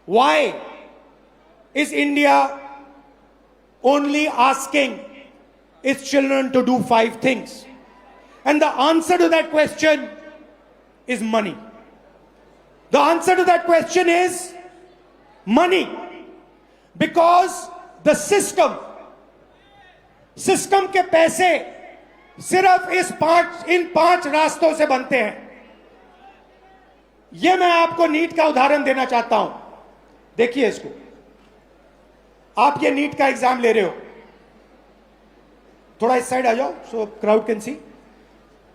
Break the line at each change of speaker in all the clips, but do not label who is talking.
Why is India only asking its children to do 5 things? And the answer to that question is money. The answer to that question is money. Because the system के पैसे सिर्फ इन 5 रास्तों से बनते हैं. यह मैं आपको नीट का उदाहरण देना चाहता हूं. देखिए इसको. आप ये नीट का एग्जाम ले रहे हो. थोड़ा इस साइड आ जाओ so crowd can see.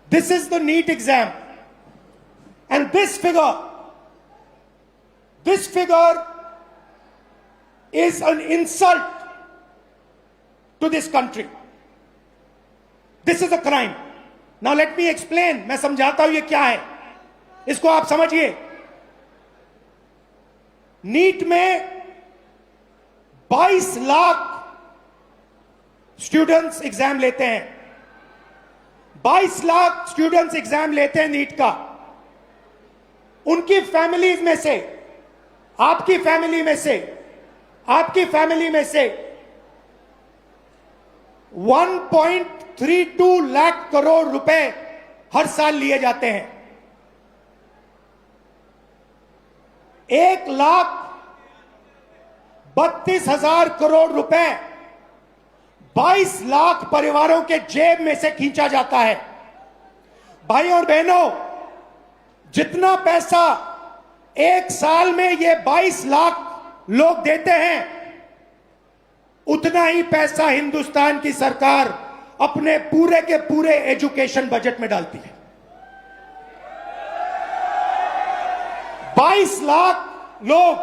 This is the NEET exam and this figure is an insult to this country. This is a crime. Now let me explain. मैं समझाता हूं ये क्या है. इसको आप समझिए. नीट में 22 लाख स्टूडेंट्स एग्जाम लेते हैं. 22 लाख स्टूडेंट्स एग्जाम लेते हैं नीट का. उनकी फैमिलीज में से, आपकी फैमिली में से 1.32 लाख करोड़ रुपए हर साल लिए जाते हैं. 1,32,000 करोड़ रुपए 22 लाख परिवारों के जेब में से खींचा जाता है. भाई और बहनों, जितना पैसा एक साल में ये 22 लाख लोग देते हैं, उतना ही पैसा हिंदुस्तान की सरकार अपने पूरे के पूरे एजुकेशन बजट में डालती है. 22 लाख लोग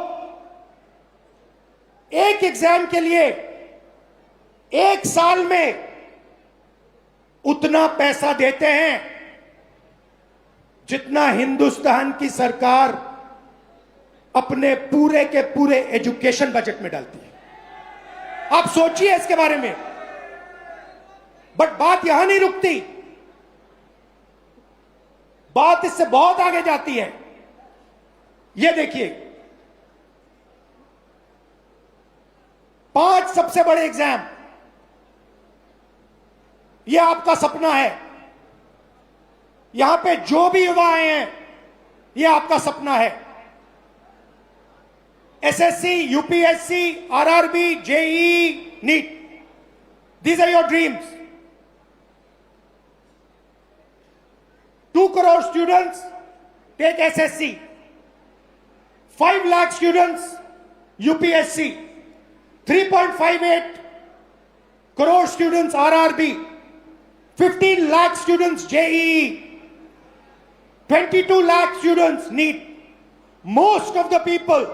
एक एग्जाम के लिए एक साल में उतना पैसा देते हैं जितना हिंदुस्तान की सरकार अपने पूरे के पूरे एजुकेशन बजट में डालती है. आप सोचिए इसके बारे में. बट बात यहां नहीं रुकती. बात इससे बहुत आगे जाती है. यह देखिए, 5 सबसे बड़े एग्जाम. यह आपका सपना है. यहां पे जो भी युवा आए हैं, यह आपका सपना है. SSC, UPSC, RRB, JEE, NEET. These are your dreams. 2 crore students take SSC. 5 lakh students UPSC. 3.58 crore students RRB. 15 lakh students JEE. 22 lakh students NEET. Most of the people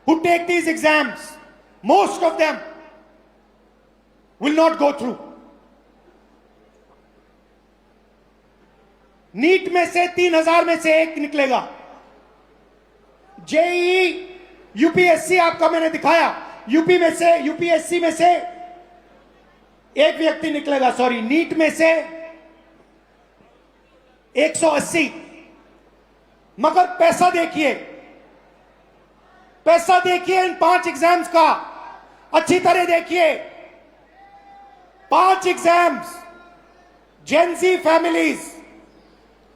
who take these exams, most of them will not go through. NEET में से 3,000 में से एक निकलेगा. JEE, UPSC आपका मैंने दिखाया. UPSC में से एक व्यक्ति निकलेगा. सॉरी, नीट में से 180. मगर पैसा देखिए इन 5 एग्जाम्स का. अच्छी तरह देखिए. 5 exams, Gen Z families,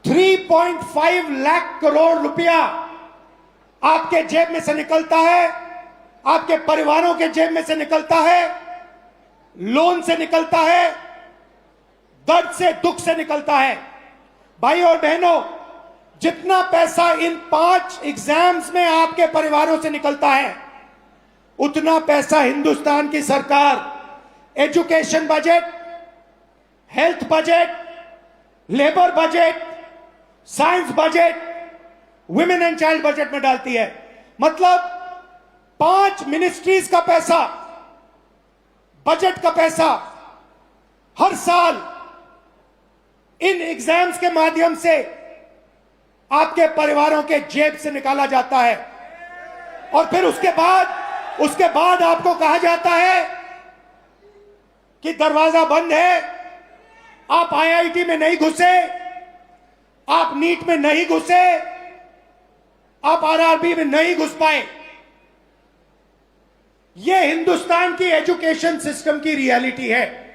3.5 lakh crore रुपया आपके जेब में से निकलता है, आपके परिवारों के जेब में से निकलता है, लोन से निकलता है, दर्द से, दुख से निकलता है. भाई और बहनों, जितना पैसा इन 5 एग्जाम्स में आपके परिवारों से निकलता है, उतना पैसा हिंदुस्तान की सरकार education budget, health budget, labour budget, science budget, women and child budget में डालती है. मतलब 5 मिनिस्ट्रीज का पैसा, बजट का पैसा हर साल इन एग्जाम्स के माध्यम से आपके परिवारों के जेब से निकाला जाता है. और फिर उसके बाद आपको कहा जाता है कि दरवाजा बंद है, आप आईआईटी में नहीं घुसे, आप नीट में नहीं घुसे, आप आरआरबी में नहीं घुस पाए. ये हिंदुस्तान की एजुकेशन सिस्टम की रियलिटी है।